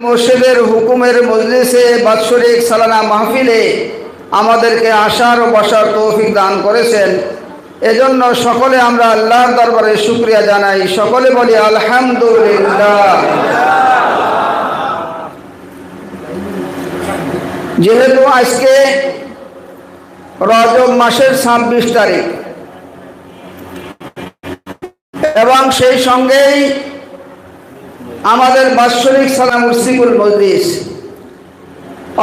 মুর্শিদের হুকুমের মজলিসে বাৎসরিক সালানা মাহফিলে আমাদেরকে আসার ও বসার তৌফিক দান করেছেন। এজন্য সকলে আমরা আল্লাহর দরবারে শুকরিয়া জানাই। সকলে বলি আলহামদুলিল্লাহ। যেহেতু আজকে রজব মাসের 26 তারিখ এবং সেই সঙ্গেই আমাদের বাৎসরিক সালানা মুর্শিদুল মজলিস,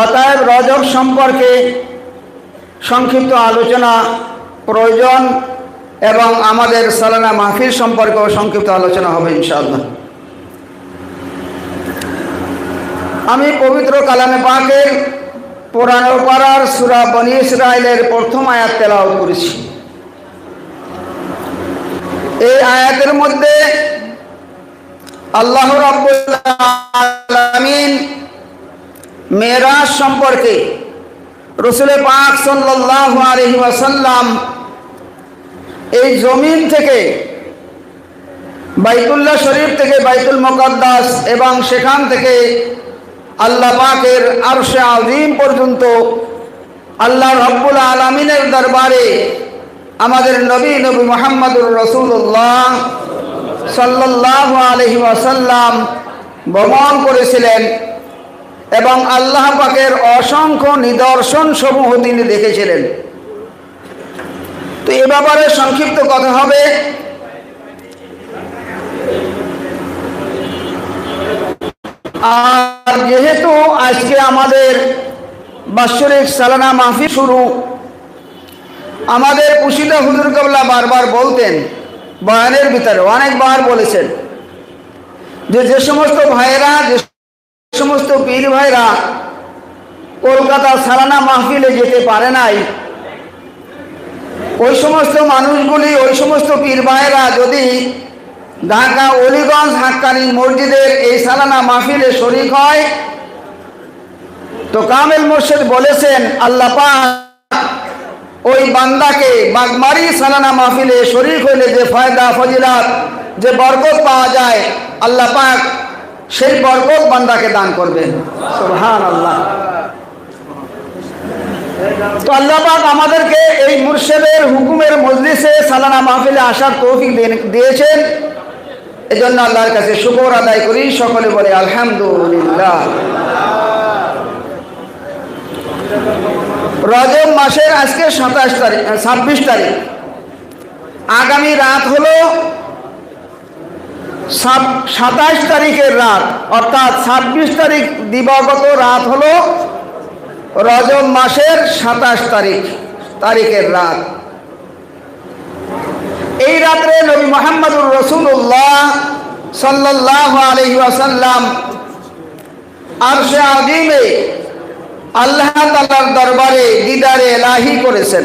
অতএব রজব সম্পর্কে সংক্ষিপ্ত আলোচনা প্রয়োজন এবং আমাদের সালানা মাহফিল সম্পর্কেও সংক্ষিপ্ত আলোচনা হবে ইনশাআল্লাহ। আমি পবিত্র কালামে পাকের পুরানো পারার সূরা বনী ইসরাইলের প্রথম আয়াত তেলাওয়াত করেছি। এই আয়াতের মধ্যে আল্লাহ রাব্বুল আলামিন মেরাজ সম্পর্কে রাসূল পাক সাল্লাল্লাহু আলাইহি ওয়াসাল্লাম এই জমিন থেকে বাইতুল্লাহ শরীফ থেকে বাইতুল মুকাদ্দাস এবং সেখান থেকে আল্লাহ পাকের আরশে আযীম পর্যন্ত আল্লাহ রাব্বুল আলামিনের দরবারে আমাদের নবী মুহাম্মদুর রাসূলুল্লাহ সাল্লাল্লাহু আলাইহি ওয়াসাল্লাম ভ্রমণ করেছিলেন এবং আল্লাহ পাকের অসংখ্য নিদর্শন সমূহ তিনি দেখেছিলেন। তো এ ব্যাপারে সংক্ষিপ্ত কথা হবে। আর যেহেতু আজকে আমাদের বাৎসরিক সালানা মাহফিল শুরু, আমাদের পুশিদা হুজুর কেবলা বারবার বলতেন, বয়ানের ভিতরে অনেকবার বলেছেন যে সমস্ত ভাইরা, যে সমস্ত পীর ভাইরা কলকাতা সালানা মাহফিলে যেতে পারে নাই, ওই সমস্ত মানুষগুলি, ওই সমস্ত পীর ভাইরা যদি ঢাকা অলিগঞ্জ হাক্কানি মসজিদের এই সালানা মাহফিলে শরীক হয়, তো কামেল মুর্শিদ বলেছেন আল্লাহ পাক ওই বান্দাকে বাগমারি সালানা মাহফিলে শরীক হইলে যে ফায়দা ফজিলাত, যে বরকত পাওয়া যায়, আল্লাহ পাক সেই বরকত বান্দাকে দান করবেন। সুবহানাল্লাহ। তো আল্লাহ পাক আমাদেরকে এই মুর্শিদের হুকুমের মজলিসে সালানা মাহফিলে আসার তৌফিক দিয়েছেন, এজন্য আল্লাহর কাছে শুকর আদায় করি। সকলে বলে আলহামদুলিল্লাহ। রজব মাসের আজকে 26 তারিখ, আগামী রাত হলো 27 তারিখের রাত, অর্থাৎ 26 তারিখ দিবাগত রাত হলো রজব মাসের 27 তারিখের রাত। এই রাত্রে নবী মুহাম্মদুর রাসূলুল্লাহ সাল্লাল্লাহু আলাইহি ওয়াসাল্লাম আরশে আযীমে আল্লাহ তাআলার দরবারে দিদারে ইলাহি করেছেন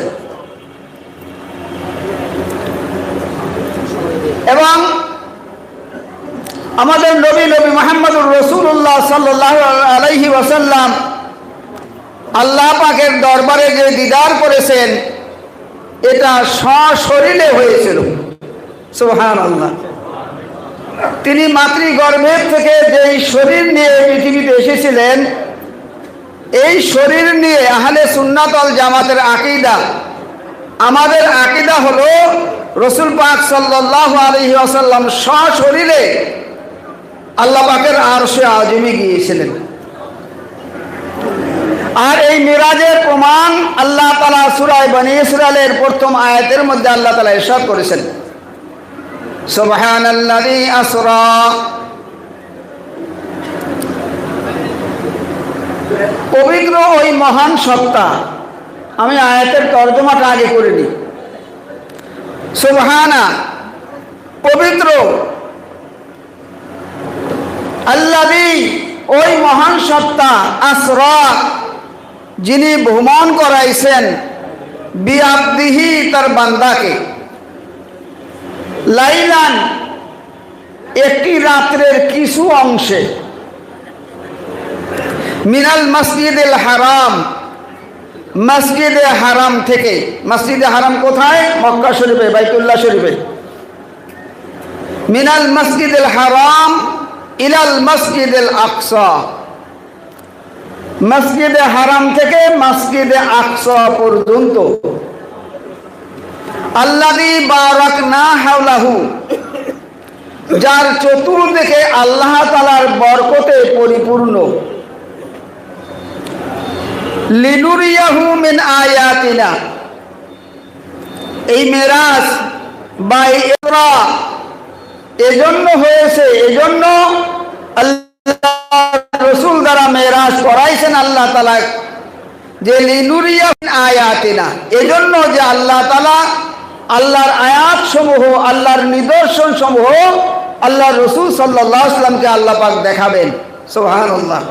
এবং আমাদের নবী মুহাম্মদুর রাসূলুল্লাহ সাল্লাল্লাহু আলাইহি ওয়াসাল্লাম আল্লাহ পাকের দরবারে যে দিদার করেছেন, এটা সশরীরে হয়েছিল। সুবহানাল্লাহ। তিনি মাতৃগর্ভের থেকে যেই শরীর নিয়ে পৃথিবীতে এসেছিলেন, এই শরীর নিয়ে আহলে সুন্নাত ওয়াল জামাতের আকীদা, আমাদের আকীদা হলো রাসূল পাক সাল্লাল্লাহু আলাইহি ওয়াসাল্লাম সশরীরে আল্লাহ পাকের আরশে আযীমে গিয়েছিলেন। আর এই মিরাজের প্রমাণ আল্লাহ তাআলা সূরা বনী ইসরাইলের প্রথম আয়াতের মধ্যে আল্লাহ তাআলা ইরশাদ করেছেন, সুবহানাল্লাযী আসরা। পবিত্র ওই মহান সত্তা। আমি আয়াতের তরজমাটা আগে করে নিই। সুবহানা, পবিত্র, আল্লাযী, ওই মহান সত্তা, আসরা, যিনি ভ্রমণ করাইছেন, বিআবদিহি, তার বান্দাকে, লাইলান, একটি রাত্রের কিছু অংশে, মিনাল মসজিদুল হারাম, মসজিদে হারাম থেকে। মসজিদে হারাম কোথায়? মক্কা শরীফে, বাইতুল্লাহ শরীফে। মিনাল মসজিদুল হারাম ইলাল মসজিদুল আকসা, মসজিদে হারাম থেকে মসজিদে আকসা পর্যন্ত আল্লাযী বারাকনা হাওলাহু, যার চতুর্দিকে আল্লাহ তাআলার বরকতে পরিপূর্ণ। লিনুরিয়াহু মিন আয়াতিনা, এই মেরাজ বা ইসরা এজন্য হয়েছে, এজন্য আল্লাহ রাসূল দ্বারা মেরাজ করাইছেন আল্লাহ তাআলা, যে লিনুরিয়াহু মিন আয়াতিনা, এজন্য যে আল্লাহ তাআলা আল্লাহর আয়াত সমূহ, আল্লাহর নিদর্শন সমূহ আল্লাহ রাসূল সাল্লাল্লাহু আলাইহি ওয়াসাল্লামকে আল্লাহ পাক দেখাবেন। সুবহানাল্লাহ।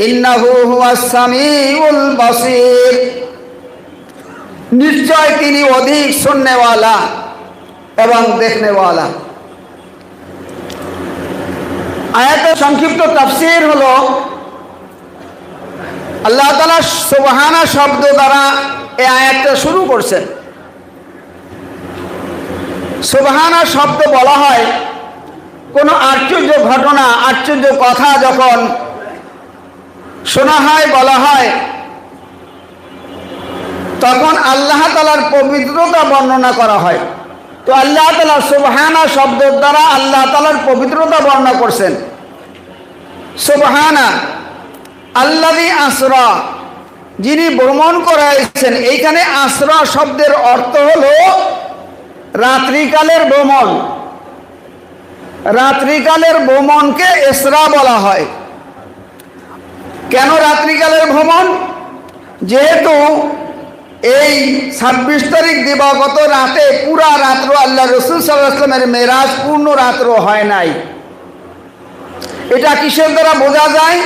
ইন্নাহু হুয়াস সামিউল বাসীর, নিশ্চয় তিনি অধিক শুননেওয়ালা এবং দেখনেওয়ালা। আয়াতের সংক্ষিপ্ত তাফসীর হলো, আল্লাহ তাআলা সুবহানা শব্দ দ্বারা এই আয়াতটা শুরু করছেন। সুবহানা শব্দ বলা হয় কোনো আশ্চর্য ঘটনা, আশ্চর্য কথা যখন শোনা হয়, বলা হয়, তখন আল্লাহ তাআলার পবিত্রতা বর্ণনা করা হয়। তো আল্লাহ তাআলা সুবহানা শব্দের দ্বারা আল্লাহ তাআলার পবিত্রতা বর্ণনা করছেন। সুবহানা আল্লাযী আসরা, যিনি ভ্রমণ করাইছেন। এইখানে আসরা শব্দের অর্থ হলো রাত্রিকালের ভ্রমণ। রাত্রিকালের ভ্রমণকে ইসরা বলা হয়। কেন রাত্রিকালের ভ্রমণ? যেহেতু এই 26 তারিখ দিবাগত রাতে পুরা রাত্র আল্লাহ রাসূল সাল্লাল্লাহু আলাইহি ওয়াসাল্লামের মেরাজ পূর্ণ রাত্র হয় নাই। এটা কিসের দ্বারা বোঝা যায়?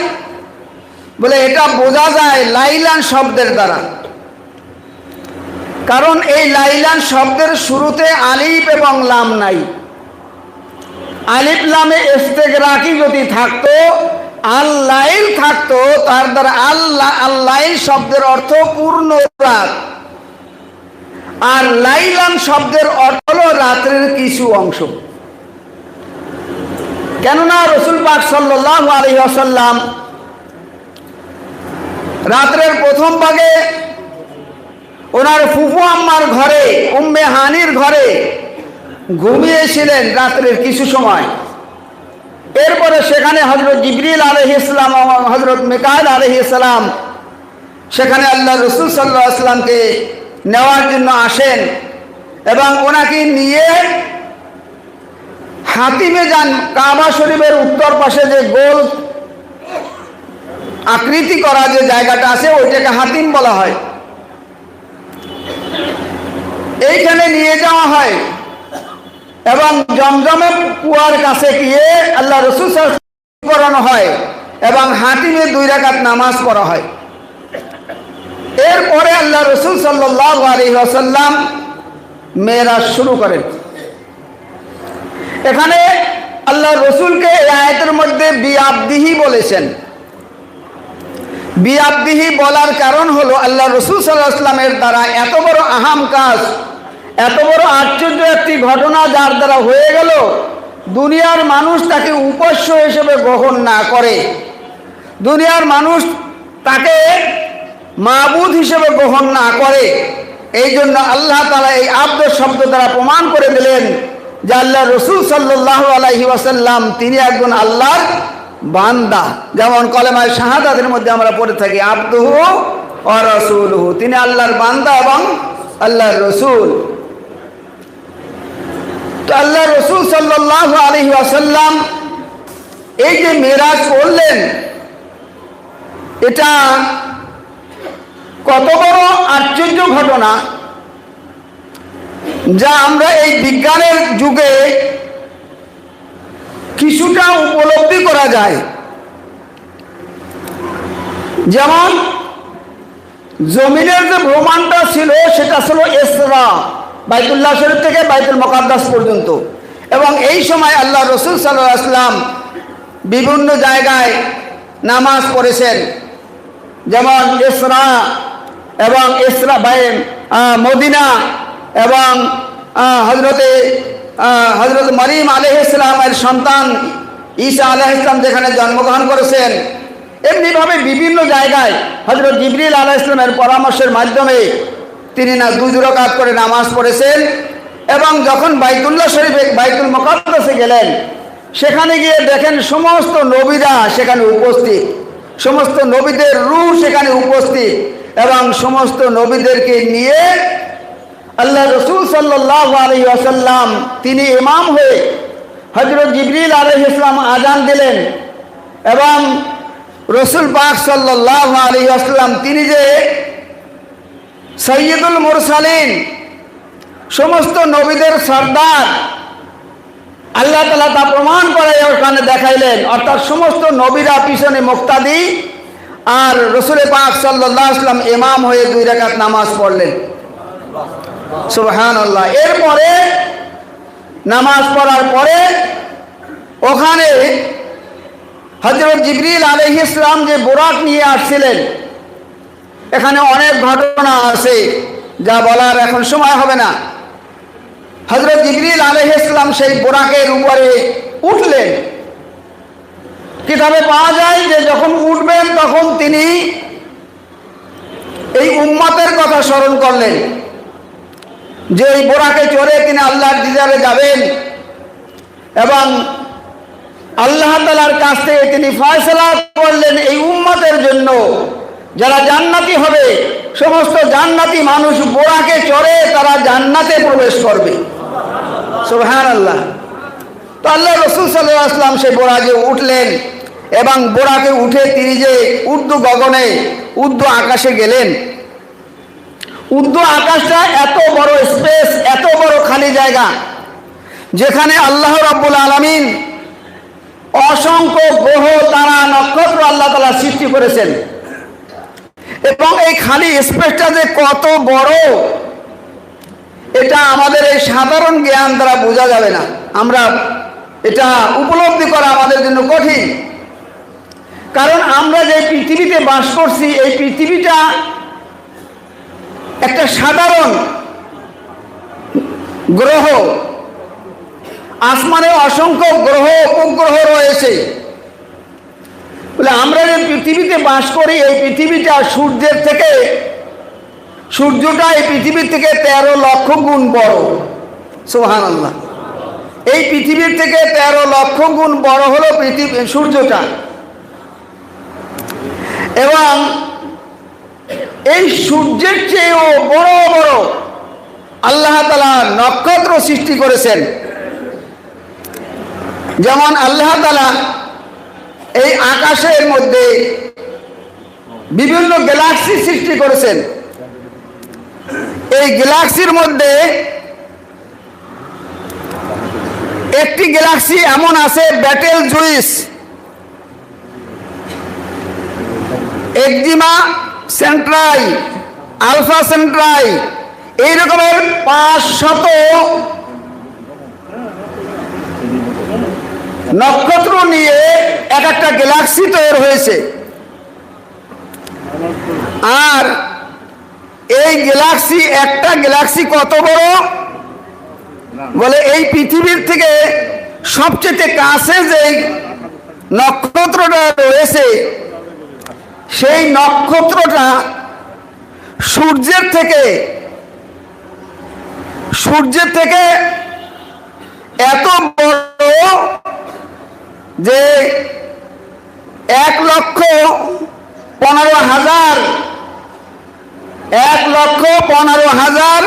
বলে এটা বোঝা যায় লাইলান শব্দের দ্বারা। কারণ এই লাইলান শব্দের শুরুতে আলিফ এবং লাম নাই। আলিফ লামে ইস্তেগরাকি যদি থাকতো, আল-লাইল থাকতো, তার দ্বারা আল-লাইল শব্দের অর্থ পূর্ণ রাত, আর লাইলান শব্দের অর্থ হলো রাত্রের কিছু অংশ। কেননা রাসূল পাক সাল্লাল্লাহু আলাইহি ওয়াসাল্লাম রাত্রের প্রথম ভাগে ওনার ফুফু আম্মার ঘরে, উম্মে হানির ঘরে ঘুমিয়েছিলেন রাত্রের কিছু সময়। এরপরে সেখানে হযরত জিবরিল আলাইহিস সালাম এবং হযরত মিকাইল আলাইহিস সালাম সেখানে আল্লাহ রাসূল সাল্লাল্লাহু আলাইহি ওয়াসাল্লামকে নেওয়ার জন্য আসেন এবং ওনাকে নিয়ে হাতিমে যান। কাবা শরীফের উত্তর পাশে যে গোল আকৃতি করা যে জায়গাটা আছে ওইটাকে হাতিম বলা হয়। এইখানে নিয়ে যাওয়া হয় এবং জমজমের কুয়ার কাছে গিয়ে আল্লাহ রাসূল সাল্লাল্লাহু আলাইহি ওয়াসাল্লাম পড়ানো হয় এবং হাতিমে 2 রাকাত নামাজ পড়া হয়। এরপরে আল্লাহ রাসূল সাল্লাল্লাহু আলাইহি ওয়াসাল্লাম মেরাজ শুরু করেন। এখানে আল্লাহ রাসূলকে এই আয়াতের মধ্যে বিআবদিহি বলেছেন। বিআবদিহি বলার কারণ হলো আল্লাহ রাসূল সাল্লাল্লাহু আলাইহি ওয়াসাল্লামের দ্বারা এত বড় আহাম কাজ, এত বড় আশ্চর্য একটি ঘটনা যার দ্বারা হয়ে গেল, দুনিয়ার মানুষ তাকে উপাস্য হিসেবে গ্রহণ না করে, দুনিয়ার মানুষ তাকে মাবুদ হিসেবে গ্রহণ না করে। এই জন্য আল্লাহ তাআলা এই আব্দ শব্দ দ্বারা প্রমাণ করে দিলেন যে আল্লাহ রাসূল সাল্লাল্লাহু আলাইহি ওয়াসাল্লাম তিনি একজন আল্লাহর বান্দা। যেমন কলেমায়ে শাহাদাতের মধ্যে আমরা পড়ে থাকি আবদুহু ওয়া রাসূলুহু, তিনি আল্লাহর বান্দা এবং আল্লাহর রাসূল। তো আল্লাহ রাসূল সাল্লাল্লাহু আলাইহি ওয়াসাল্লাম এই যে মেরাজ করলেন, এটা কত বড় আশ্চর্য ঘটনা যা আমরা এই বিজ্ঞানের যুগে কিছুটা উপলব্ধি করা যায়। যেমন জমিনের যে ভ্রমণটা ছিল সেটা ছিল ইসরা, বাইতুল্লাহ শরীফ থেকে বাইতুল মুকাদ্দাস পর্যন্ত, এবং এই সময় আল্লাহ রাসূল সাল্লাল্লাহু আলাইহি ওয়াসাল্লাম বিভিন্ন জায়গায় নামাজ পড়েছেন। যেমন ইসরা এবং ইসরা মদিনা এবং হযরত মরিয়ম আলাইহিস সালামের সন্তান ঈসা আলাইহিস সালাম যেখানে জন্মগ্রহণ করেছেন, এমনিভাবে বিভিন্ন জায়গায় হযরত জিবরিল আলাইহিস সালামের পরামর্শের মাধ্যমে তিনি না 2 রাকাত করে নামাজ পড়েছেন এবং যখন বাইতুল্লাহ শরীফে বাইতুল মুকাদ্দাসে গেলেন সেখানে গিয়ে দেখেন সমস্ত নবীরা সেখানে উপস্থিত, সমস্ত নবীদের রূহ সেখানে উপস্থিত এবং সমস্ত নবীদেরকে নিয়ে আল্লাহ রাসূল সাল্লাল্লাহু আলাইহি ওয়াসাল্লাম তিনি ইমাম হয়ে হযরত জিবরিল আলাইহিস সালাম আযান দিলেন এবং রাসূল পাক সাল্লাল্লাহু আলাইহি ওয়াসাল্লাম তিনি যে সাইয়্যিদুল মুরসালিন সমস্ত নবীদের সরদার আল্লাহ তাআলা তা প্রমাণ করে ওখানে দেখাইলেন। অর্থাৎ সমস্ত নবীরা পিছনে মুক্তাদি আর রাসূল পাক সাল্লাল্লাহু আলাইহি ওয়াসাল্লাম ইমাম হয়ে 2 রাকাত নামাজ পড়লেন। সুবহানাল্লাহ। এরপরে নামাজ পড়ার পরে ওখানে হযরত জিবরিল আলাইহিস সালাম যে বুরাক নিয়ে আসছিলেন, এখানে অনেক ঘটনা আছে যা বলার এখন সময় হবে না। হযরত জিবরিল আলাইহিস সালাম সেই বুরাকের উপরে উঠলেন। কিতাবে পাওয়া যায় যে যখন উঠবেন তখন তিনি এই উম্মতের কথা স্মরণ করলেন যে এই বুরাকে চড়ে তিনি আল্লাহর দিদারে যাবেন এবং আল্লাহ তাআলার কাছ থেকে তিনি ফয়সালা করলেন এই উম্মতের জন্য যারা জান্নাতি হবে, সমস্ত জান্নাতি মানুষ বুরাকে চড়ে তারা জান্নাতে প্রবেশ করবে। সুবহানাল্লাহ। তো আল্লাহ রাসূল সাল্লাল্লাহু আলাইহি ওয়াসাল্লাম সেই বুরাকে উঠলেন এবং বুরাকে উঠে তিনি যে উর্দু গগনে উর্দু আকাশে গেলেন। উর্দু আকাশটা এত বড় স্পেস, এত বড় খালি জায়গা যেখানে আল্লাহ রাব্বুল আলামিন অসংখ্য গ্রহ তারা নক্ষত্র আল্লাহ তাআলা সৃষ্টি করেছেন এবং এই খালি স্পেসটা যে কত বড় এটা আমাদের এই সাধারণ জ্ঞান দ্বারা বোঝা যাবে না। আমরা এটা উপলব্ধি করা আমাদের জন্য কঠিন, কারণ আমরা যে পৃথিবীতে বাস করছি এই পৃথিবীটা একটা সাধারণ গ্রহ। আসমানে অসংখ্য গ্রহ উপগ্রহ রয়েছে বলে আমরা যে পৃথিবীতে বাস করি এই পৃথিবীটা সূর্যের থেকে, সূর্যটা এই পৃথিবীর থেকে 13 লক্ষ গুণ বড়। সুবহানাল্লাহ। এই পৃথিবীর থেকে 13 লক্ষ গুণ বড় হলো সূর্যটা এবং এই সূর্যের চেয়েও বড় বড় আল্লাহ তাআলা নক্ষত্র সৃষ্টি করেছেন। যেমন আল্লাহ তাআলা এই আকাশের মধ্যে বিভিন্ন গ্যালাক্সি সৃষ্টি করেছেন। এই গ্যালাক্সির মধ্যে একটি গ্যালাক্সি এমন আছে Betelgeuse, Proxima Centauri, alpha Centauri, এই রকমের 500 নক্ষত্র নিয়ে এক একটা গ্যালাক্সি তৈরি হয়েছে। আর এই গ্যালাক্সি, একটা গ্যালাক্সি কত বড় বলে এই পৃথিবীর থেকে সবচেয়ে কাছে যে নক্ষত্রটা রয়েছে সেই নক্ষত্রটা সূর্যের থেকে এত বড় যে 1,15,000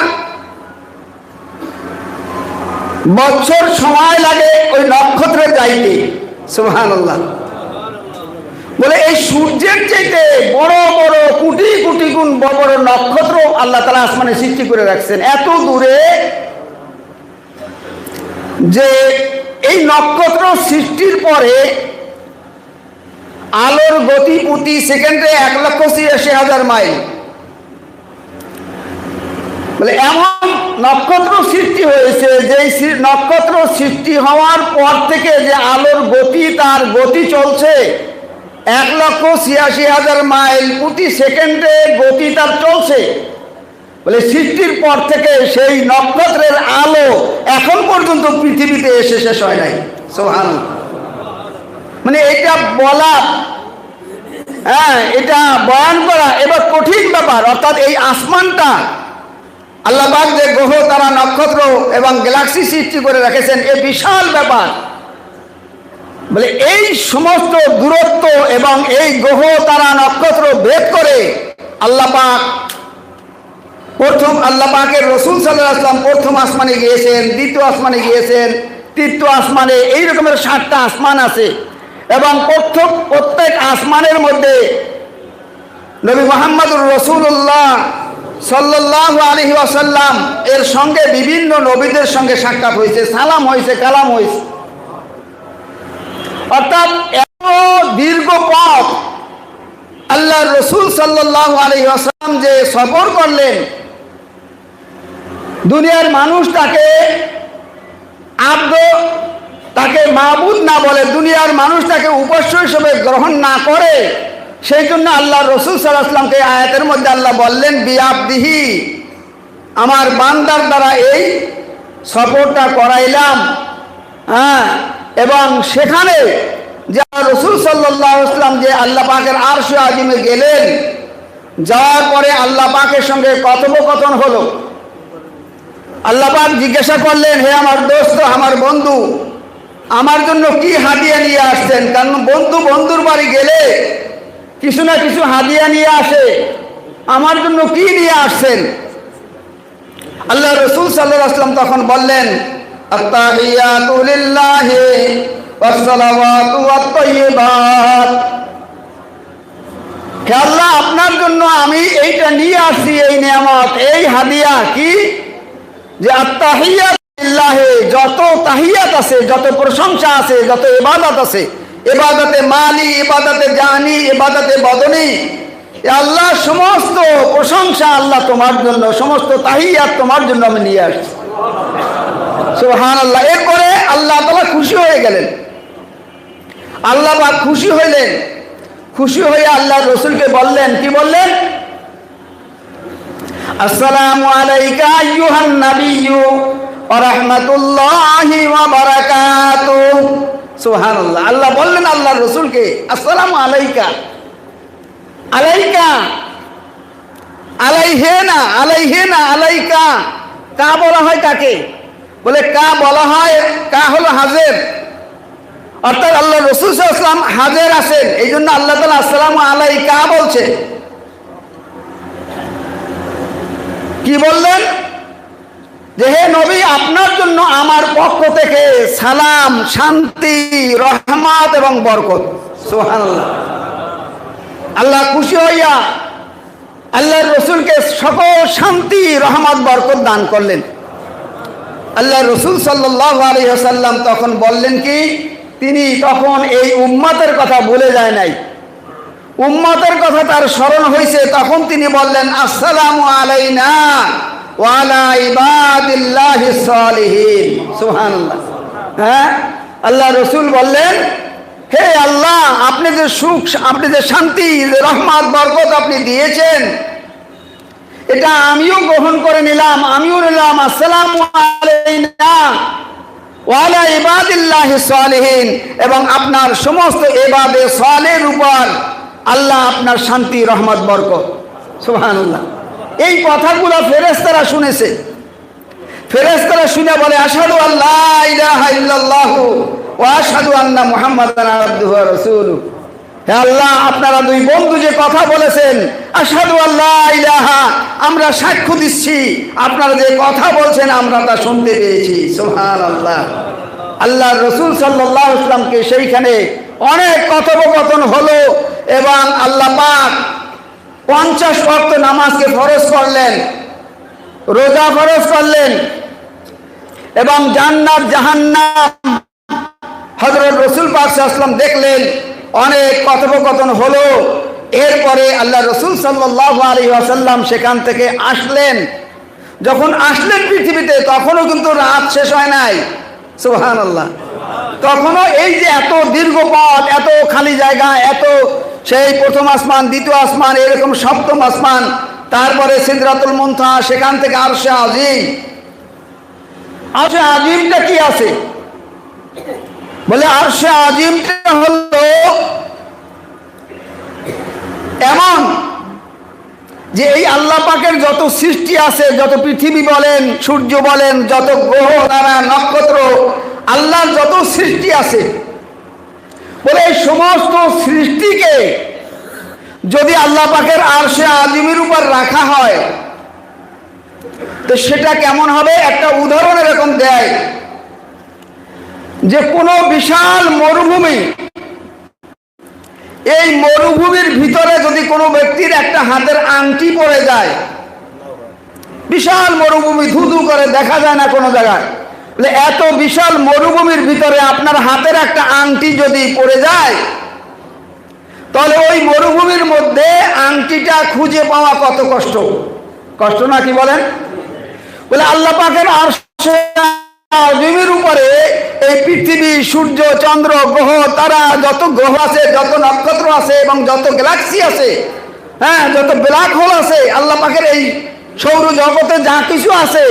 বছর সময় লাগে ওই নক্ষত্রে যাইতে। সুবহানাল্লাহ। বলে এই সূর্যের চাইতে বড় বড় কোটি কোটি গুণ বড় বড় নক্ষত্র আল্লাহ তাআলা আসমানে সৃষ্টি করে রাখছেন এত দূরে যে এই নক্ষত্র সৃষ্টির পরে আলোর গতি প্রতি সেকেন্ডে 1,86,000 মাইল। বলে এমন নক্ষত্র সৃষ্টি হয়েছে যে নক্ষত্র সৃষ্টি হওয়ার পর থেকে যে আলোর গতি, তার গতি চলছে 1,86,000 মাইল প্রতি সেকেন্ডে গতি তার চলছে। বলে সৃষ্টির পর থেকে সেই নক্ষত্রের আলো এখন পর্যন্ত পৃথিবীতে এসে শেষ হয় নাই। সুবহানাল্লাহ। মানে এটা বলা হ্যাঁ, এটা বয়ান করা এবার কঠিন ব্যাপার। অর্থাৎ এই আসমানটা আল্লাহ পাক যে গ্রহ তারা নক্ষত্র এবং গ্যালাক্সি সৃষ্টি করে রেখেছেন, এ বিশাল ব্যাপার। বলে এই সমস্ত দূরত্ব এবং এই গ্রহ তারা নক্ষত্র ভেদ করে আল্লাহ পাক আল্লাহ পাকের রসুল সাল্লাল্লাহু আলাইহি ওয়াসাল্লাম প্রথম আসমানে গিয়েছেন, দ্বিতীয় আসমানে গিয়েছেন, তৃতীয় আসমানে, এই রকমের 7টা আসমান আছে। এবং প্রত্যেক আসমানের মধ্যে নবী মুহাম্মদুর রাসূলুল্লাহ সাল্লাল্লাহু আলাইহি ওয়াসাল্লাম এর সঙ্গে বিভিন্ন নবীদের সঙ্গে সাক্ষাৎ হয়েছে, সালাম হয়েছে, কালাম হয়েছে। অর্থাৎ এত দীর্ঘ পথ আল্লাহ রসুল সাল্লাল্লাহু আলাইহি ওয়াসাল্লাম যে সফর করলেন, দুনিয়ার মানুষ তাকে তাকে মাবুদ না বলে, দুনিয়ার মানুষ তাকে উপাস্য হিসেবে গ্রহণ না করে, সেই জন্য আল্লাহ রসুল সাল্লাল্লাহু আলাইহি ওয়াসাল্লামকে আয়াতের মধ্যে আল্লাহ বললেন বিআবদিহি, আমার বান্দার দ্বারা এই সফরটা করাইলাম। হ্যাঁ, এবং সেখানে যে রসুল সাল্লাল্লাহু আলাইহি ওয়াসাল্লাম যে আল্লাহ পাকের আরশে আজিমে গেলেন, যাওয়ার পরে আল্লাহ পাকের সঙ্গে কথোপকথন হলো। আল্লাহ পাক জিজ্ঞাসা করলেন, হে আমার দোস্ত, আমার বন্ধু, আমার জন্য কি হাদিয়া নিয়ে আসছেন? কারণ বন্ধুর বাড়ি গেলে কিছু না কিছু হাদিয়া নিয়ে আসে, আমার জন্য কি নিয়ে আসছেন? আল্লাহ রসুল সাল্লাল্লাহু আলাইহি ওয়াসাল্লাম তখন বললেন, আত্তাহিয়াতু লিল্লাহি ওয়াসসালাওয়াতু ওয়াত-তাইয়্যিবাত। হে আল্লাহ, আপনার জন্য আমি এইটা নিয়ে আসছি, এই নিয়ামত, এই হাদিয়া কি? যে আত্তাহিয়াতু লিল্লাহি, যত তাহিয়াত আছে, যত প্রশংসা আছে, যত ইবাদত আছে, ইবাদতে মালি, ইবাদতে জানি, ইবাদতে বদনি, আল্লাহ সমস্ত প্রশংসা আল্লাহ তোমার জন্য, সমস্ত তাহিয়াত তোমার জন্য আমি নিয়ে আসছি। সুবহানাল্লাহ। এরপরে আল্লাহ তাআলা খুশি হয়ে গেলেন, আল্লাহ পাক খুশি হইলেন। খুশি হয়ে আল্লাহ রসুলকে বললেন, কি বললেন? আসসালামু আলাইকা আইয়ুহান নাবিয়্যু ওয়া রাহমাতুল্লাহি ওয়া বারাকাতুহু। সুবহানাল্লাহ। আল্লাহ বললেন আল্লাহ রসুলকে, আসসালামু আলাইকা। আলাইকা, আলাইহে না, আলাইহে না, আলাইকা। কা বলা হয় কাকে? বলে কা বলা হয়, কা হলো হাজের। অর্থাৎ আল্লাহ রসুল সাল্লাল্লাহু আলাইহি ওয়াসাল্লাম হাজের আছেন, এই জন্য আল্লাহ তাআলা আসসালামু আলাইকা বলছে। কি বললেন? যে হে নবী, আপনার জন্য আমার পক্ষ থেকে সালাম, শান্তি, রহমত এবং বরকত। সুবহানাল্লাহ। আল্লাহ খুশি হইয়া আল্লাহর রসুলকে সকল শান্তি, রহমত, বরকত দান করলেন। আল্লাহ রসুল সাল্লাল্লাহু আলাইহি ওয়াসাল্লাম তখন বললেন কি, তিনি তখন এই উম্মতের কথা ভুলে যায় নাই, উম্মতের কথা তার স্মরণ হয়েছে। তখন তিনি বললেন, আসসালামু আলাইনা ওয়া আলা ইবাদিল্লাহিস সালিহিন। সুবহানাল্লাহ। হ্যাঁ, আল্লাহ রসুল বললেন, হে আল্লাহ, আপনি যে সুখ, আপনি যে শান্তি, রহমত, বরকত আপনি দিয়েছেন, এটা আমিও গ্রহণ করে নিলাম, আমিও নিলাম। আসসালামু আলাইনা ওয়া আলা ইবাদিল্লাহিস সালিহিন, এবং আপনার সমস্ত ইবাদে সালেহর উপর আল্লাহ আপনার শান্তি, রহমত, বরকত। সুবহানাল্লাহ। এই কথাগুলো ফেরেশতারা শুনেছে। ফেরেশতারা শুনে বলে, আশহাদু আল্লা ইলাহা ইল্লাল্লাহু ওয়া আশহাদু আন্না মুহাম্মাদান আবদুহু ওয়া রাসূলুহু। হে আল্লাহ, আপনারা দুই বন্ধু যে কথা বলেছেন, আশহাদু আল্লা ইলাহা, আমরা সাক্ষ্য দিচ্ছি, আপনারা যে কথা বলছেন আমরা তা শুনতে পেয়েছি। সুবহানাল্লাহ। আল্লাহ রসুল সাল্লাল্লাহু আলাইহি ওয়াসাল্লামকে সেইখানে অনেক কথোপকথন হলো, এবং আল্লাহ পাক 50 ওয়াক্ত নামাজকে ফরজ করলেন, রোজা ফরজ করলেন, এবং জান্নাত জাহান্নাম হযরত রাসূল পাক সাল্লাল্লাহু আলাইহি ওয়াসাল্লাম দেখলেন। অনেক কথোপকথন হলো। এরপরে আল্লাহ রসুল সাল্লাল্লাহু আলাইহি ওয়াসাল্লাম সেখান থেকে আসলেন। যখন আসলেন পৃথিবীতে, তখনও কিন্তু রাত শেষ হয় নাই। সুবহানাল্লাহ। তখনও এই যে এত দীর্ঘ পথ, এত খালি জায়গা, এত সেই প্রথম আসমান, দ্বিতীয় আসমান, এরকম সপ্তম আসমান, তারপরে সিদরাতুল মুনতাহা, সেখান থেকে আরশে আজিম। আরশে আজিমটা কি আছে? বলে আরশে আজিমটা হলো এমন যে এই আল্লাহ পাকের যত সৃষ্টি আছে, যত পৃথিবী বলেন, সূর্য বলেন, যত গ্রহ তারা, নক্ষত্র, আল্লাহর যত সৃষ্টি আছে, বলে এই সমস্ত সৃষ্টিকে যদি আল্লাহ পাকের আরশে আজিমের উপর রাখা হয় তো সেটা কেমন হবে? একটা উদাহরণ এরকম দেয় যে কোনো বিশাল মরুভূমি, এই মরুভূমির ভিতরে যদি কোনো ব্যক্তির একটা হাতের আংটি পড়ে যায়, বিশাল মরুভূমি, ধুধু করে দেখা যায় না কোনো জায়গায়, এত বিশাল মরুভূমির ভিতরে আপনার হাতের একটা আংটি যদি পড়ে যায় তাহলে ওই মরুভূমির মধ্যে আংটিটা খুঁজে পাওয়া কত কষ্ট। কষ্ট না, কি বলেন? বলে আল্লাহ পাকের আরশে আজিমের উপরে এই পৃথিবী, সূর্য, চন্দ্র, গ্রহ, তারা, যত গ্রহ আছে, যত নক্ষত্র আছে এবং যত গ্যালাক্সি আছে, হ্যাঁ, যত ব্ল্যাক হোল আছে, আল্লাহ পাকের এই সৌর জগতে যা কিছু আছে,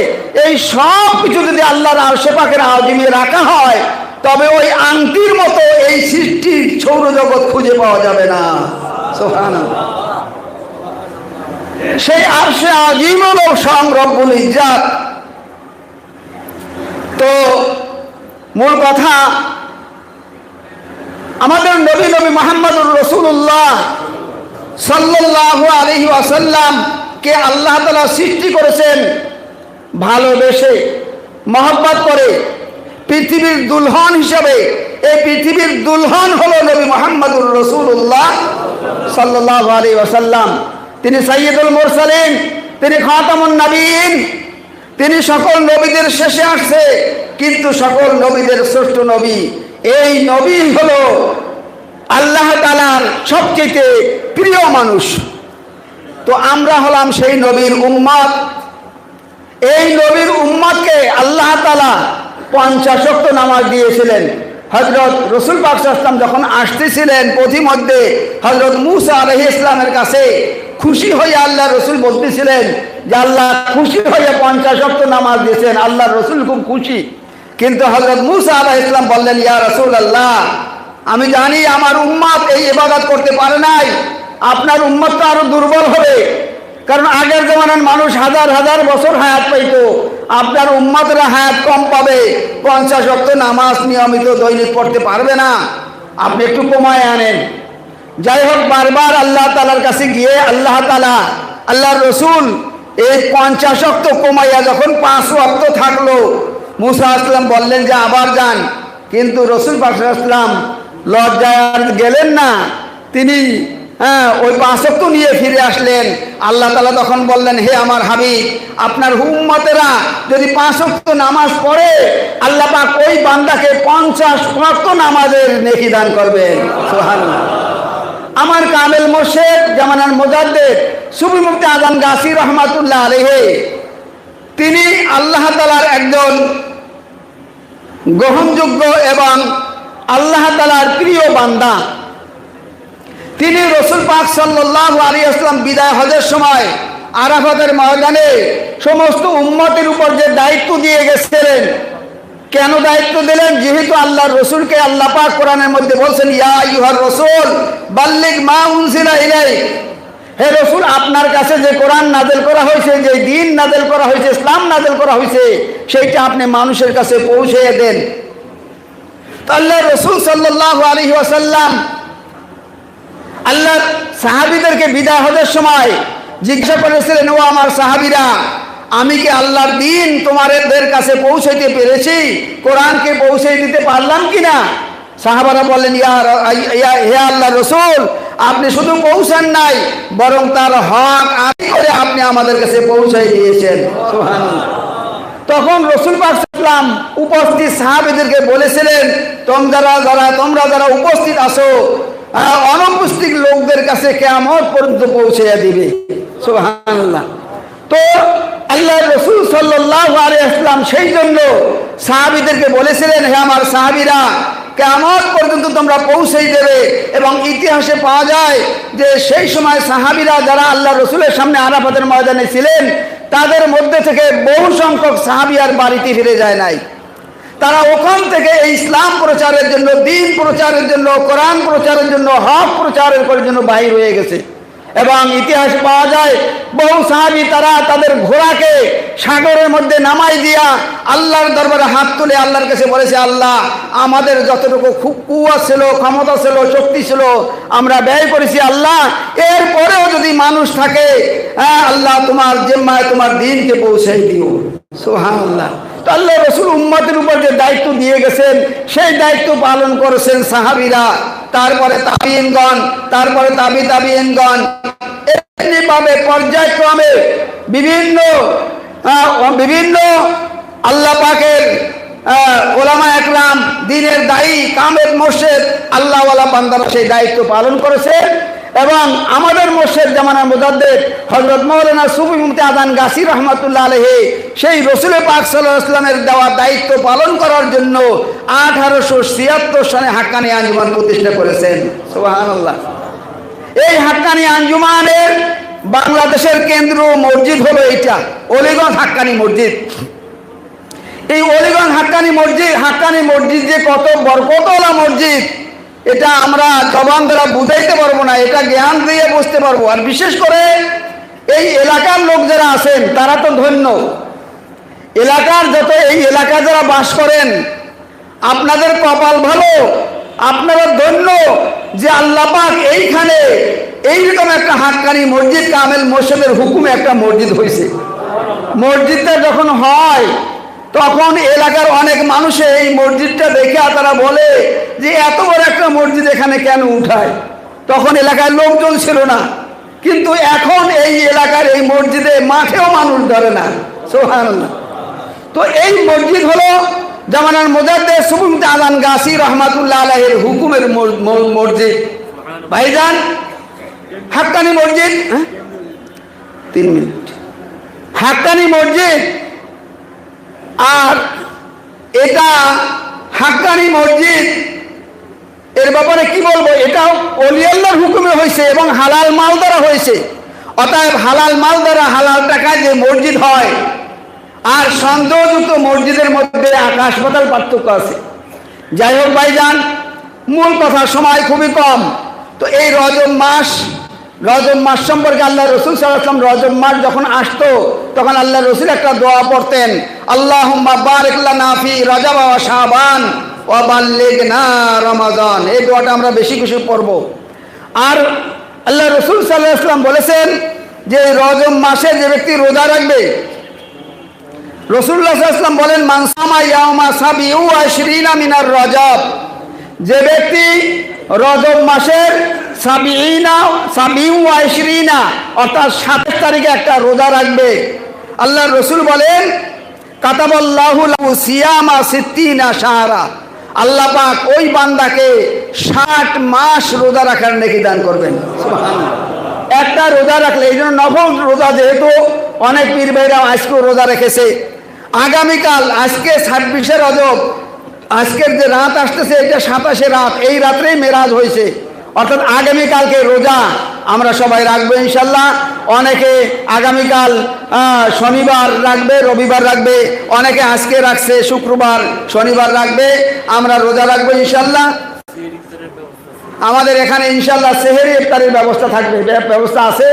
এই সব কিছু যদি আল্লাহর আরশে পাকের আজিমে রাখা হয় তবে ওই আংটির মতো এই সৃষ্টির সৌরজগৎ খুঁজে পাওয়া যাবে না। সুবহানাল্লাহ। সেই আরশে আজিম হলো স্বয়ং রব্বুল ইজ্জাত। তো মূল কথা, আমাদের নবী মুহাম্মদুর রাসূলুল্লাহ সাল্লাল্লাহু আলাইহি ওয়াসাল্লাম কে আল্লাহ তাআলা সৃষ্টি করেছেন ভালোবেসে, মহব্বত করে, পৃথিবীর দুলহন হিসাবে। এই পৃথিবীর দুলহন হলো নবী মুহাম্মদুর রাসূলুল্লাহ সাল্লাল্লাহু আলাইহি ওয়াসাল্লাম। তিনি সাইয়্যিদুল মুরসালিন, তিনি খাতামুন নবীন, তিনি সকল নবীদের শেষে আসছে কিন্তু সকল নবীদের শ্রেষ্ঠ নবী। এই নবী হলো আল্লাহ তাআলার সবচেয়ে প্রিয় মানুষ। তো আমরা হলাম সেই নবীর উম্মত। এই নবীর উম্মতকে আল্লাহ তাআলা 50 ওয়াক্ত নামাজ দিয়েছিলেন। হযরত রাসূল পাক সাল্লাল্লাহু আলাইহি ওয়াসাল্লাম যখন আসতেছিলেন পথিমধ্যে হযরত মূসা আলাইহিস সালামের কাছে খুশি হয়ে আল্লাহ রসুল বলতেছিলেন যে আল্লাহ খুশি হয়ে 50 ওয়াক্ত নামাজ দিয়েছেন, আল্লাহ রসুল খুব খুশি। কিন্তু হযরত মূসা আলাইহিস সালাম বললেন, ইয়া রাসূলুল্লাহ, আমি জানি আমার উম্মত এই ইবাদত করতে পারে নাই, আপনার উম্মত তো আরো দুর্বল হবে, কারণ আগের জমানার মানুষ হাজার হাজার বছর হায়াত পাইত, আপনার উম্মতরা হায়াত কম পাবে, 50 ওয়াক্ত নামাজ নিয়মিত দৈনিক পড়তে পারবে না, আপনি একটু কমায় আনেন। যাই হোক, বারবার আল্লাহ তাআলার কাছে গিয়ে আল্লাহ তাআলা, আল্লাহর রসুল এই 50 ওয়াক্ত কমাইয়া যখন 5 ওয়াক্ত থাকলো, মূসা আলাইহিস সালাম বললেন যে আবার যান। কিন্তু রসুল পাক সাল্লাল্লাহু আলাইহি ওয়াসাল্লাম লজ্জায় আর গেলেন না, তিনি ওই 5 ওয়াক্ত নিয়ে ফিরে আসলেন। আল্লাহ তাআলা তখন বললেন, হে আমার হাবিব, আপনার উম্মতেরা যদি 5 ওয়াক্ত নামাজ পড়ে আল্লাহ পাক ওই বান্দাকে 50 ওয়াক্ত নামাজের নেকি দান করবেন। সুবহানাল্লাহ। আমার কামেল মুর্শিদ জামানার মুজাদ্দিদ সুফি মুফতি আজম গাছি রহমাতুল্লাহ আলাইহি, তিনি আল্লাহ তাআলার একজন গ্রহণযোগ্য এবং আল্লাহ তাআলার প্রিয় বান্দা। তিনি রাসূল পাক সাল্লাল্লাহু আলাইহি ওয়াসাল্লাম বিদায় হজের সময় আরাফাতের ময়দানে সমস্ত উম্মতের উপর যে দায়িত্ব দিয়ে গেছিলেন, কেন দায়িত্ব দিলেন? যেহেতু আল্লাহর রসুলকে আল্লাহ পাক কোরআনের মধ্যে বলছেন, ইয়া আইয়ুহার রাসূল বাল্লিগ মা উনজিলা ইলাইক, হে রসুল, আপনার কাছে যে কোরআন নাযিল করা হয়েছে, যে দ্বীন নাযিল করা হয়েছে, ইসলাম নাযিল করা হয়েছে, সেইটা আপনি মানুষের কাছে পৌঁছে দেন। তো আল্লাহর রসুল সাল্লাল্লাহু আলাইহি ওয়াসাল্লাম আল্লাহর সাহাবীদেরকে বিদায় হজের সময় জিজ্ঞাসা করেছিলেন, ও আমার সাহাবীরা, আমি কি আল্লাহর দ্বীন তোমাদের কাছে পৌঁছাইতে পেরেছি? কোরআনকে পৌঁছে দিতে পারলাম কিনা? সাহাবারা বললেন, হে আল্লাহর রাসূল, আপনি শুধু পৌঁছান নাই, বরং তার হক আদায় করে আপনি আমাদের কাছে পৌঁছাই দিয়েছেন। সুবহানাল্লাহ। তখন রাসূল পাক সাল্লাল্লাহু আলাইহি ওয়াসাল্লাম উপস্থিত সাহাবীদেরকে বলেছিলেন, তোমরা যারা উপস্থিত আছো, অনুপস্থিত লোকদের কাছে কিয়ামত পর্যন্ত পৌঁছে দিবে। সুবহানাল্লাহ। তো আল্লাহর রাসূল সাল্লাল্লাহু আলাইহি ওয়াসাল্লাম সেই জন্য সাহাবীদেরকে বলেছিলেন, হে আমার সাহাবীরা, কিয়ামত পর্যন্ত তোমরা পৌঁছেই দেবে। এবং ইতিহাসে পাওয়া যায় যে সেই সময় সাহাবীরা যারা আল্লাহর রাসূলের সামনে আরাফাতের ময়দানে ছিলেন, তাদের মধ্যে থেকে বহু সংখ্যক সাহাবী আর বাড়িতে ফিরে যায় নাই। তারা ওখান থেকে এই ইসলাম প্রচারের জন্য, দ্বীন প্রচারের জন্য, কোরআন প্রচারের জন্য, হক প্রচারের করার জন্য বাহির হয়ে গেছে। এবং ইতিহাস পাওয়া যায় বহু সাহাবী তারা তাদের ঘোড়াকে সাগরের মধ্যে নামাই দিয়া আল্লাহর দরবারে হাত তুলে আল্লাহর কাছে বলেছে, আল্লাহ আমাদের যতটুকু খুব কুয়া ছিল, ক্ষমতা ছিল, শক্তি ছিল আমরা ব্যয় করেছি, আল্লাহ এরপরেও যদি মানুষ থাকে, হ্যাঁ আল্লাহ তোমার জিম্মায় তোমার দ্বীনকে পৌঁছে দিও। সুবহানাল্লাহ। তো আল্লাহ রাসূল উম্মতের উপর যে দায়িত্ব দিয়ে গেছেন সেই দায়িত্ব পালন করেছেন সাহাবীরা, তারপরে তাবিঈনগণ, তারপরে তাবিঈনগণ, এভাবে পর্যায়ক্রমে বিভিন্ন আল্লাহ পাকের ওলামা একরাম, দ্বীনের দায়ী, কামেল মোর্শেদ, আল্লাহওয়ালা বান্দারা সেই দায়িত্ব পালন করেছে। এবং আমাদের মোর্শেদ জামানার মুজাদ্দিদ হযরত মাওলানা সুফি মুফতি আজান গাছী রহমাতুল্লাহ আলাইহি সেই রাসূল পাক সাল্লাল্লাহু আলাইহি ওয়াসাল্লামের দেওয়া দায়িত্ব পালন করার জন্য 1876 সালে হাক্কানী আঞ্জুমান প্রতিষ্ঠা করেছেন। সুবহানাল্লাহ। এই হাক্কানী আঞ্জুমানের বাংলাদেশের কেন্দ্র মসজিদ হলো এইটা, অলিগঞ্জ হাক্কানী মসজিদ। এই অলিগঞ্জ হাক্কানী মসজিদ যে কত বরকতওয়ালা মসজিদ, এটা আমরা জবান দ্বারা বুঝাইতে পারবো না, এটা জ্ঞান দিয়ে বুঝতে পারবো। আর বিশেষ করে এই এলাকার লোক যারা আছেন তারা তো ধন্য। এলাকার এই এলাকায় যারা বাস করেন আপনাদের কপাল ভালো, আপনারা ধন্য যে আল্লাহ পাক এইখানে এইরকম একটা হাক্কানী মসজিদ, কামেল মোর্শেদের হুকুমে একটা মসজিদ হয়েছে। মসজিদটা যখন হয় তখন এলাকার অনেক মানুষে এই মসজিদটা দেখে তারা বলে যে এত বড় একটা মসজিদ এখানে কেন উঠায়। তখন এলাকায় লোকজন ছিল না, কিন্তু এখন এই এলাকার এই মসজিদে মাঠেও মানুষ ধরে না। সুবহানাল্লাহ। তো এই মসজিদ হলো জামানার মুজাদ্দিদ সুফি মুফতি আজান গাছী রহমাতুল্লাহ আলাইহির হুকুমের মসজিদ। ভাইজান হাক্কানী মসজিদ, 3 মিনিট, হাক্কানী মসজিদ। আর এটা হাক্কানী মসজিদ এর ব্যাপারে কি বলবো, এটাও ওলি আল্লাহর হুকুমে হয়েছে এবং হালাল মাল দ্বারা হয়েছে। অতএব হালাল মাল দ্বারা হালাল টাকায় যে মসজিদ হয় আর সন্দেহযুক্ত মসজিদের মধ্যে আকাশ পাতাল পার্থক্য আছে। যাই হোক ভাইজান, মূল কথা, সময় খুবই কম। তো এই রজব মাস সম্পর্কে আল্লাহ রসুল সাল্লাল্লাহু আলাইহি ওয়াসাল্লাম রজব মাস যখন আসতো তখন আল্লাহ রসুল একটা দোয়া পড়তেন, আল্লাহুম্মা বারিক লানা ফি রজব ওয়া শাবান ওয়া বাল্লিগনা রমাদান। এই দোয়াটা আমরা বেশি বেশি পড়ব। আর আল্লাহ রসুল সাল্লাল্লাহু আলাইহি ওয়াসাল্লাম বলেছেন যে রজব মাসে যে ব্যক্তি রোজা রাখবে, রাসূলুল্লাহ সাল্লাল্লাহু আলাইহি ওয়াসাল্লাম বলেন, মান সামা ইয়াউমা সাবিউ ওয়া ইশরিনা মিনার রজব, যে ব্যক্তি রজব মাসের 27 অর্থাৎ 27 তারিখে একটা রোজা রাখবে, আল্লাহর রসুল বলেন কাতাবাল্লাহু লাহু সিয়ামা 60 শাহরা, আল্লাহ পাক ওই বান্দাকে 60 মাস রোজা রাখার নেকি দান করবেন। সুবহানাল্লাহ। একটা রোজা রাখলে, এই জন্য নফল রোজা, যেহেতু অনেক পীর ভাইরা আজকেও রোজা রেখেছে, আগামীকাল আজকে 26শে রজব, আজকের যে রাত আসতেছে এটা 27শে রাত, এই রাত্রেই মেরাজ হয়েছে। অর্থাৎ আগামীকালকে রোজা আমরা সবাই রাখবো ইনশাল্লাহ। অনেকে আগামীকাল শনিবার রাখবে, রবিবার রাখবে, অনেকে আজকে রাখছে শুক্রবার, শনিবার রাখবে, আমরা রোজা রাখবো ইনশাল্লাহ। আমাদের এখানে ইনশাল্লাহ সেহরি ইফতারের ব্যবস্থা থাকবে, ব্যবস্থা আছে।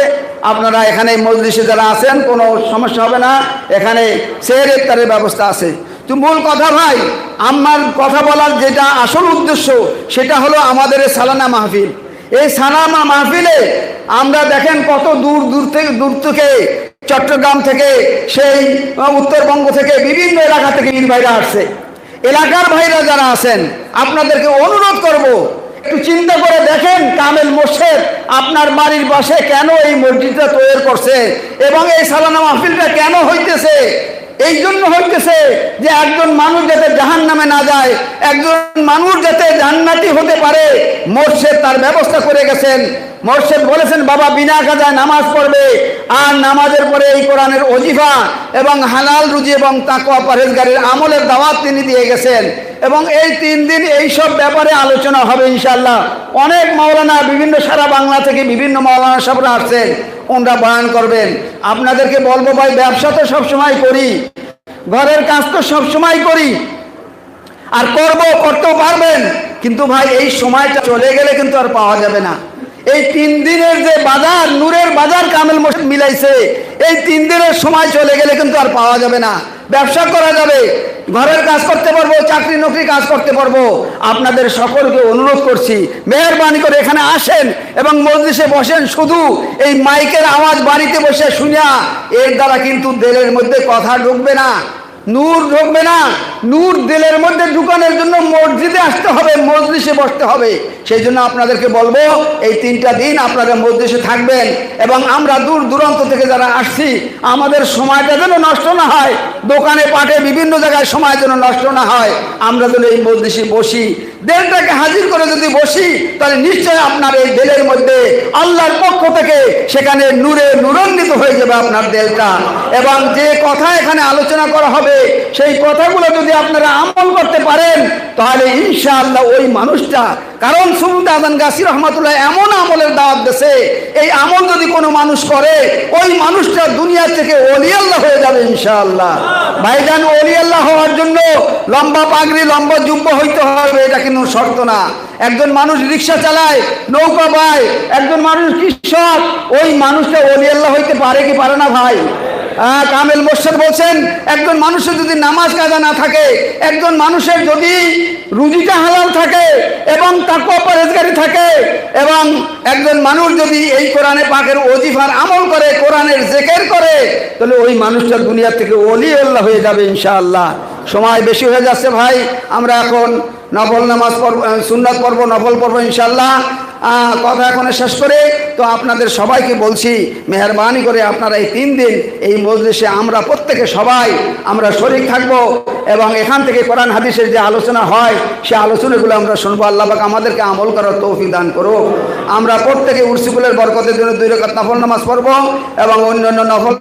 আপনারা এখানে মজলিসে যারা আছেন কোনো সমস্যা হবে না, এখানে সেহরি ইফতারের ব্যবস্থা আছে। তো মূল কথা ভাই, আমার কথা বলার যেটা আসল উদ্দেশ্য সেটা হলো আমাদের এই সালানা মাহফিল। এই সালানা মাহফিলে আমরা দেখেন কত দূর থেকে চট্টগ্রাম থেকে, সেই উত্তরবঙ্গ থেকে, বিভিন্ন এলাকা থেকে পীর ভাইরা আসছে। এলাকার ভাইরা যারা আছেন আপনাদেরকে অনুরোধ করব, একটু চিন্তা করে দেখেন কামেল মোর্শেদ আপনার বাড়ির পাশে কেন এই মসজিদটা তৈরি করছে এবং এই সালানা মাহফিলটা কেন হইতেছে। এই জন্য হইতেছে যে একজন মানুষ যাতে জাহান্নামে না যায়, একজন মানুষ যাতে জান্নাতি হতে পারে, মোর্শেদ তার ব্যবস্থা করে গেছেন। মোর্শেদ বলেছেন বাবা বিনা কাজায় নামাজ পড়বে, আর নামাজের পরে এই কোরআনের ওজিফা এবং হালাল রুজি এবং তাকওয়া পরহেজগারির আমলের দাওয়াত তিনি দিয়ে গেছেন। এবং এই 3 দিন এই সব ব্যাপারে আলোচনা হবে ইনশাআল্লাহ। অনেক মাওলানা বিভিন্ন সারা বাংলা থেকে বিভিন্ন মাওলানা সাহেবরা আসছেন, ওনারা বয়ান করবেন। আপনাদেরকে বলবো ভাই, ব্যবসা তো সবসময় করি, ঘরের কাজ তো সবসময় করি, আর করতেও পারবেন, কিন্তু ভাই এই সময়টা চলে গেলে কিন্তু আর পাওয়া যাবে না। এই 3 দিনের যে বাজার, নূরের বাজার কামেল মসজিদ মিলাইছে, এই 3 দিনের সময় চলে গেলে কিন্তু আর পাওয়া যাবে না। ব্যবসা করা যাবে, ঘরের কাজ করতে পারবো, চাকরি নকরি কাজ করতে পারবো। আপনাদের সকলকে অনুরোধ করছি, মেহেরবানি করে এখানে আসেন এবং মজলিসে বসেন। শুধু এই মাইকের আওয়াজ বাড়িতে বসে শুনিয়া এর দ্বারা কিন্তু দিলের মধ্যে কথা ঢুকবে না, নূর ঢুকবে না। নূর দিলের মধ্যে ঢুকানোর জন্য মসজিদে আসতে হবে, মজলিসে বসতে হবে। সেই জন্য আপনাদেরকে বলবো, এই 3টা দিন আপনারা মজলিসে থাকবেন এবং আমরা দূর দূরান্ত থেকে যারা আসছি, আমাদের সময়টা যেন নষ্ট না হয়, দোকানে পাটে বিভিন্ন জায়গায় সময় যেন নষ্ট না হয়। আমরা যেন এই মজলিসে বসি, দিলটাকে হাজির করে যদি বসি, তাহলে নিশ্চয় আপনার এই দিলের মধ্যে আল্লাহর পক্ষ থেকে সেখানে নূরে নূরান্বিত হয়ে যাবে আপনার দিলটা। এবং যে কথা এখানে আলোচনা করা হবে, সেই কথাগুলো যদি আপনারা আমল করতে পারেন, তাহলে ইনশাআল্লাহ ওই মানুষটা, কারণ সুবুদ আজান গাছি রহমাতুল্লাহ এমন আমলের দাওয়াত দিয়েছে, এই আমল যদি কোনো মানুষ করে, ওই মানুষটা দুনিয়া থেকে ওলি আল্লাহ হয়ে যাবে ইনশাআল্লাহ। ভাইজান, ওলি আল্লাহ হওয়ার জন্য লম্বা পাগড়ি, লম্বা জুব্বা হইতে হবে, এটা কিন্তু শর্ত না। একজন মানুষ রিক্সা চালায়, নৌকা বায়, একজন মানুষ কৃষক, ওই মানুষটা ওলি আল্লাহ হইতে পারে কি পারে না ভাই? কামেল মোর্শেদ বলছেন, একজন মানুষের যদি নামাজ কাজা না থাকে, একজন মানুষের যদি রুজিটা হালাল থাকে এবং তাকওয়া পরহেজগারি থাকে, এবং একজন মানুষ যদি এই কোরআনে পাকের ওজিফার আমল করে, কোরআনের জিকির করে, তাহলে ওই মানুষটা দুনিয়া থেকে ওলি আল্লাহ হয়ে যাবে ইনশাআল্লাহ। সময় বেশি হয়ে যাচ্ছে ভাই, আমরা এখন নফল নামাজ পড়ব, সুন্নাত পড়ব, নফল পড়ব ইনশাআল্লাহ। কথা এখন শেষ করে তো আপনাদের সবাইকে বলছি, মেহরবানি করে আপনারা এই 3 দিন এই মজলিসে আমরা প্রত্যেকে সবাই আমরা শরীক থাকব এবং এখান থেকে কোরআন হাদিসের যে আলোচনা হয়, সে আলোচনাগুলো আমরা শুনবো। আল্লাহ পাক আমাদেরকে আমল করার তৌফিক দান করুক। আমরা প্রত্যেকে উরসিকুলের বরকতের জন্য 2 রাকাত নফল নামাজ পড়ব এবং অন্যান্য নফল